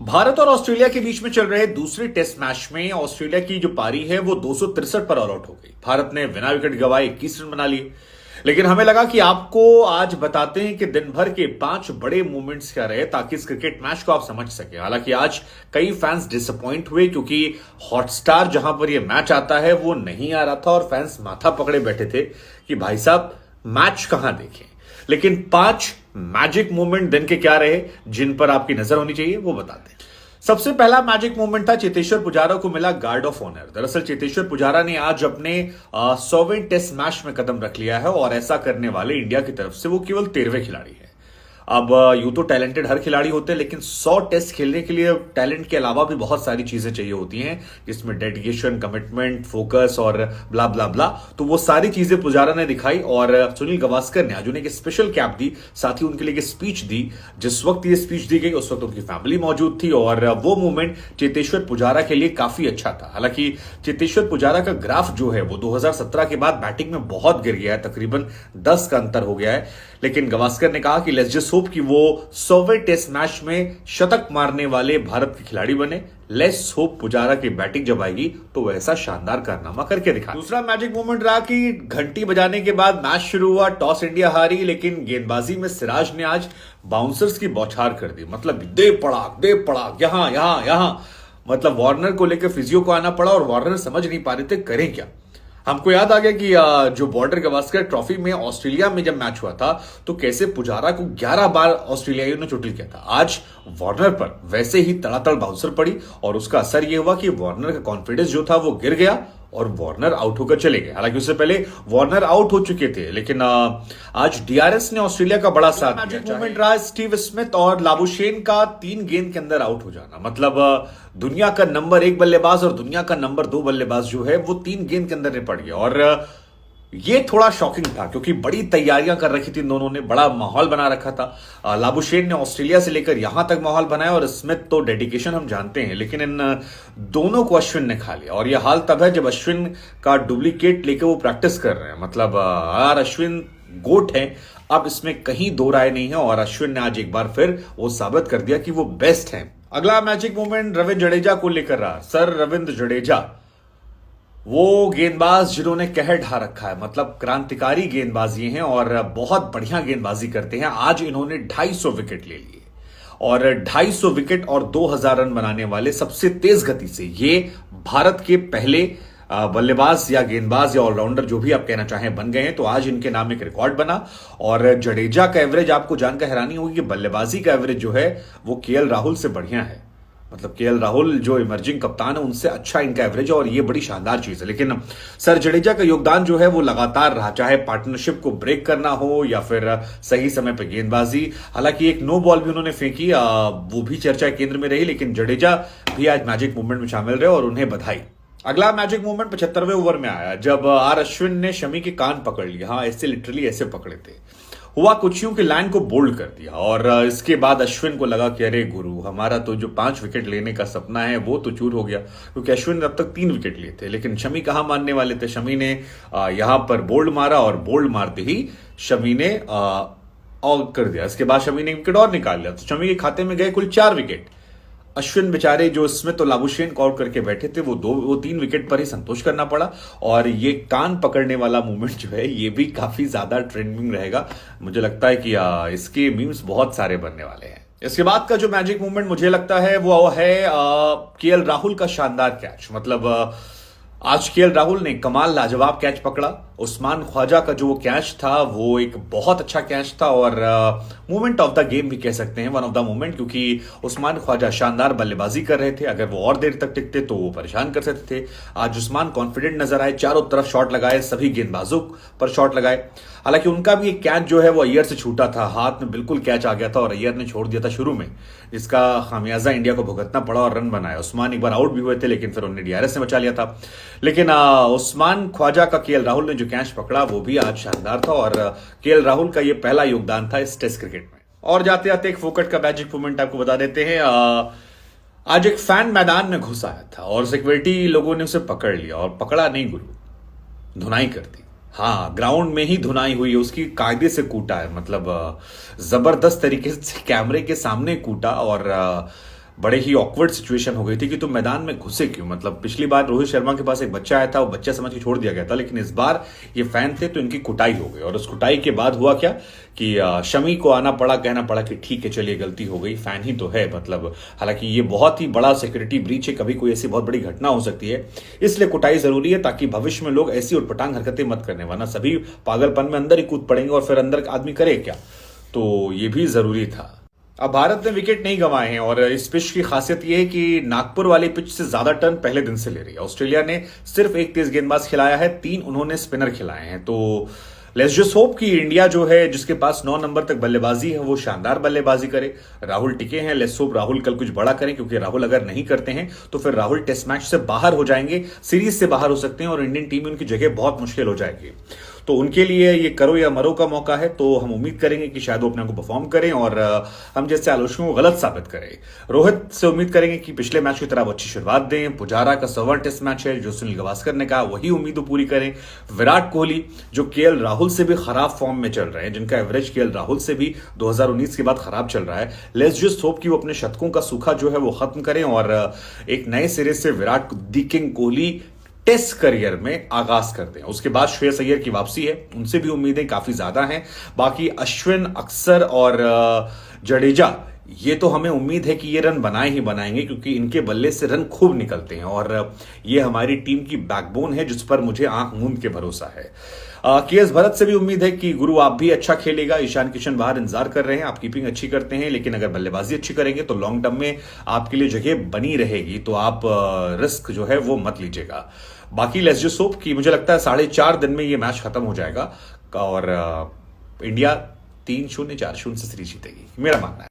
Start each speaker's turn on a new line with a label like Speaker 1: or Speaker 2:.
Speaker 1: भारत और ऑस्ट्रेलिया के बीच में चल रहे दूसरे टेस्ट मैच में ऑस्ट्रेलिया की जो पारी है वो 263 पर ऑल आउट हो गई। भारत ने बिना विकेट गंवाए 21 रन बना लिए। लेकिन हमें लगा कि आपको आज बताते हैं कि दिन भर के 5 बड़े मूवमेंट्स क्या रहे ताकि इस क्रिकेट मैच को आप समझ सकें। हालांकि आज कई फैंस डिसअपॉइंट हुए क्योंकि हॉटस्टार जहां पर यह मैच आता है वो नहीं आ रहा था और फैंस माथा पकड़े बैठे थे कि भाई साहब मैच कहां देखें। लेकिन 5 मैजिक मोमेंट दिन के क्या रहे जिन पर आपकी नजर होनी चाहिए वो बताते हैं। सबसे पहला मैजिक मोमेंट था चेतेश्वर पुजारा को मिला गार्ड ऑफ ऑनर। दरअसल चेतेश्वर पुजारा ने आज अपने 100वें टेस्ट मैच में कदम रख लिया है और ऐसा करने वाले इंडिया की तरफ से वो केवल 13वें खिलाड़ी है। अब यूं तो टैलेंटेड हर खिलाड़ी होते हैं लेकिन 100 टेस्ट खेलने के लिए टैलेंट के अलावा भी बहुत सारी चीजें चाहिए होती हैं जिसमें डेडिकेशन, कमिटमेंट, फोकस और ब्ला ब्ला ब्ला। तो वो सारी चीजें पुजारा ने दिखाई और सुनील गावस्कर ने आज उन्हें एक स्पेशल कैप दी, साथ ही उनके लिए स्पीच दी। जिस वक्त ये स्पीच दी गई उस वक्त उनकी फैमिली मौजूद थी और वो मूवमेंट चेतेश्वर पुजारा के लिए काफी अच्छा था। हालांकि चेतेश्वर पुजारा का ग्राफ जो है वो 2017 के बाद बैटिंग में बहुत गिर गया है, तकरीबन 10 का अंतर हो गया है। लेकिन गावस्कर ने कहा कि लेट्स जस्ट होप कि वो 100वें टेस्ट मैच में शतक मारने वाले भारत के खिलाड़ी बने। लेट्स होप पुजारा की बैटिंग जब आएगी तो वैसा शानदार कारनामा करके दिखा। दूसरा मैजिक मोमेंट रहा कि घंटी बजाने के बाद मैच शुरू हुआ, टॉस इंडिया हारी लेकिन गेंदबाजी में सिराज ने आज बाउंसर्स की बौछार कर दी। मतलब दे पड़ाक यहां यहां यहां। मतलब वार्नर को लेकर फिजियो को आना पड़ा और वार्नर समझ नहीं पा रहे थे करें क्या। हमको याद आ गया कि जो बॉर्डर गावस्कर ट्रॉफी में ऑस्ट्रेलिया में जब मैच हुआ था तो कैसे पुजारा को 11 बार ऑस्ट्रेलियाइयों ने चोटिल किया था। आज वार्नर पर वैसे ही तड़ातड़ बाउंसर पड़ी और उसका असर यह हुआ कि वार्नर का कॉन्फिडेंस जो था वो गिर गया और वार्नर आउट होकर चले गए। हालांकि उससे पहले वार्नर आउट हो चुके थे लेकिन आज डीआरएस ने ऑस्ट्रेलिया का बड़ा साथ दिया। मैजिक मोमेंट रहा स्टीव स्मिथ और लाबुशेन का 3 गेंद के अंदर आउट हो जाना। मतलब दुनिया का नंबर 1 बल्लेबाज और दुनिया का नंबर 2 बल्लेबाज जो है वो 3 गेंद के अंदर निपट गया और ये थोड़ा शॉकिंग था क्योंकि बड़ी तैयारियां कर रखी थी इन दोनों ने, बड़ा माहौल बना रखा था। लाबुशेन ने ऑस्ट्रेलिया से लेकर यहां तक माहौल बनाया और स्मिथ तो डेडिकेशन हम जानते हैं, लेकिन इन दोनों को अश्विन ने खा लिया। और यह हाल तब है जब अश्विन का डुप्लीकेट लेकर वो प्रैक्टिस कर रहे हैं। मतलब यार अश्विन गोट है, अब इसमें कहीं दो राय नहीं है और अश्विन ने आज एक बार फिर वो साबित कर दिया कि वो बेस्ट है। अगला मैजिक मोमेंट रविंद्र जडेजा को लेकर रहा। सर रविंद्र जडेजा वो गेंदबाज जिन्होंने कहर ढा रखा है, मतलब क्रांतिकारी गेंदबाज ये हैं और बहुत बढ़िया गेंदबाजी करते हैं। आज इन्होंने 250 विकेट ले लिए और 250 विकेट और 2000 रन बनाने वाले सबसे तेज गति से ये भारत के पहले बल्लेबाज या गेंदबाज या ऑलराउंडर जो भी आप कहना चाहें बन गए हैं। तो आज इनके नाम एक रिकॉर्ड बना और जडेजा का एवरेज आपको जानकर हैरानी होगी कि बल्लेबाजी का एवरेज जो है वो केएल राहुल से बढ़िया है। मतलब केएल राहुल जो इमर्जिंग कप्तान है उनसे अच्छा इनका एवरेज है और ये बड़ी शानदार चीज है। लेकिन सर जडेजा का योगदान जो है वो लगातार रहा, चाहे पार्टनरशिप को ब्रेक करना हो या फिर सही समय पर गेंदबाजी। हालांकि एक नो बॉल भी उन्होंने फेंकी, वो भी चर्चा केंद्र में रही, लेकिन जडेजा भी आज मैजिक मूवमेंट में शामिल रहे और उन्हें बधाई। अगला मैजिक मूवमेंट 75वें ओवर में आया जब आर अश्विन ने शमी के कान पकड़ लिए। हाँ, ऐसे लिटरली ऐसे पकड़े थे। हुआ कुछ यूं कि लाइन को बोल्ड कर दिया और इसके बाद अश्विन को लगा कि अरे गुरु, हमारा तो जो 5 विकेट लेने का सपना है वो तो चूर हो गया, क्योंकि अश्विन ने अब तक 3 विकेट लिए थे। लेकिन शमी कहां मानने वाले थे। शमी ने यहां पर बोल्ड मारा और बोल्ड मारते ही शमी ने आउट कर दिया। इसके बाद शमी ने विकेट और निकाल लिया तो शमी के खाते में गए कुल 4 विकेट। अश्विन बेचारे जो स्मिथ और लाबुशेन को आउट करके बैठे थे वो 3 विकेट पर ही संतोष करना पड़ा। और ये कान पकड़ने वाला मूवमेंट जो है ये भी काफी ज्यादा ट्रेंडिंग रहेगा। मुझे लगता है कि इसके मीम्स बहुत सारे बनने वाले हैं। इसके बाद का जो मैजिक मूवमेंट मुझे लगता है वो है केएल राहुल का शानदार कैच। मतलब आज केएल राहुल ने कमाल लाजवाब कैच पकड़ा। उस्मान ख्वाजा का जो कैच था वो एक बहुत अच्छा कैच था और मोमेंट ऑफ द गेम भी कह सकते हैं, वन ऑफ द मोमेंट, क्योंकि उस्मान ख्वाजा शानदार बल्लेबाजी कर रहे थे। अगर वो और देर तक टिकते तो वो परेशान कर सकते थे। आज उस्मान कॉन्फिडेंट नजर आए, चारों तरफ शॉट लगाए, सभी गेंदबाजों पर शॉट लगाए। हालांकि उनका भी एक कैच जो है वो अय्यर से छूटा था, हाथ में बिल्कुल कैच आ गया था और अय्यर ने छोड़ दिया था शुरू में, जिसका खामियाजा इंडिया को भुगतना पड़ा और रन बनाया। उस्मान एक बार आउट भी हुए थे लेकिन फिर उन्हें डीआरएस ने बचा लिया था। लेकिन उस्मान ख्वाजा का केएल राहुल ने जो कैच पकड़ा वो भी आज शानदार था और केएल राहुल का ये पहला योगदान था इस टेस्ट क्रिकेट में। और जाते जाते एक फोकट का मैजिक मूवमेंट आपको बता देते हैं। आज एक फैन मैदान में घुस आया था और सिक्योरिटी लोगों ने उसे पकड़ लिया और पकड़ा नहीं गुरु, धुनाई कर दी। हाँ, ग्राउंड में ही धुनाई हुई है, उसकी कायदे से कूटा है। मतलब जबरदस्त तरीके से कैमरे के सामने कूटा और बड़े ही ऑकवर्ड सिचुएशन हो गई थी कि तुम मैदान में घुसे क्यों। मतलब पिछली बार रोहित शर्मा के पास एक बच्चा आया था, वो बच्चा समझ के छोड़ दिया गया था, लेकिन इस बार ये फैन थे तो इनकी कुटाई हो गई। और उस कुटाई के बाद हुआ क्या कि शमी को आना पड़ा, कहना पड़ा कि ठीक है चलिए गलती हो गई, फैन ही तो है। मतलब हालांकि ये बहुत ही बड़ा सिक्योरिटी ब्रीच है, कभी कोई ऐसी बहुत बड़ी घटना हो सकती है, इसलिए कुटाई जरूरी है ताकि भविष्य में लोग ऐसी उटपटांग हरकतें मत करने, वरना सभी पागलपन में अंदर ही कूद पड़ेंगे और फिर अंदर आदमी करे क्या। तो ये भी जरूरी था। अब भारत ने विकेट नहीं गंवाए हैं और इस पिच की खासियत यह है कि नागपुर वाली पिच से ज्यादा टर्न पहले दिन से ले रही है। ऑस्ट्रेलिया ने सिर्फ एक तेज गेंदबाज खिलाया है, 3 उन्होंने स्पिनर खिलाए हैं। तो लेट्स जस्ट होप कि इंडिया जो है, जिसके पास 9 नंबर तक बल्लेबाजी है, वो शानदार बल्लेबाजी करे। राहुल टिके हैं, लेट्स होप राहुल कल कुछ बड़ा करें, क्योंकि राहुल अगर नहीं करते हैं तो फिर राहुल टेस्ट मैच से बाहर हो जाएंगे, सीरीज से बाहर हो सकते हैं और इंडियन टीम में उनकी जगह बहुत मुश्किल हो जाएगी। तो उनके लिए ये करो या मरो का मौका है। तो हम उम्मीद करेंगे कि शायद वो अपने को परफॉर्म करें और हम जैसे आलोचकों को गलत साबित करें। रोहित से उम्मीद करेंगे कि पिछले मैच की तरह वो अच्छी शुरुआत दें। पुजारा का 100वां टेस्ट मैच है, जो सुनील गावस्कर ने कहा वही उम्मीद पूरी करें। विराट कोहली जो केएल राहुल से भी खराब फॉर्म में चल रहे हैं, जिनका एवरेज केएल राहुल से भी 2019 के बाद खराब चल रहा है, लेट्स जस्ट होप कि वो अपने शतकों का सूखा जो है वो खत्म करें और एक नए सिरे से विराट दी किंग कोहली टेस्ट करियर में आगाज करते हैं। उसके बाद श्रेयस अय्यर की वापसी है, उनसे भी उम्मीदें काफी ज्यादा हैं। बाकी अश्विन, अक्सर और जडेजा, ये तो हमें उम्मीद है कि ये रन बनाए ही बनाएंगे, क्योंकि इनके बल्ले से रन खूब निकलते हैं और ये हमारी टीम की बैकबोन है, जिस पर मुझे आंख मूंद के भरोसा है। केएस भरत से भी उम्मीद है कि गुरु आप भी अच्छा खेलेगा। ईशान किशन बाहर इंतजार कर रहे हैं, आप कीपिंग अच्छी करते हैं, लेकिन अगर बल्लेबाजी अच्छी करेंगे तो लॉन्ग टर्म में आपके लिए जगह बनी रहेगी। तो आप रिस्क जो है वो मत लीजिएगा। बाकी लेट्स जस्ट होप कि मुझे लगता है 4.5 दिन में ये मैच खत्म हो जाएगा और इंडिया 3-0, 4-0 से सीरीज जीतेगी, मेरा मानना है।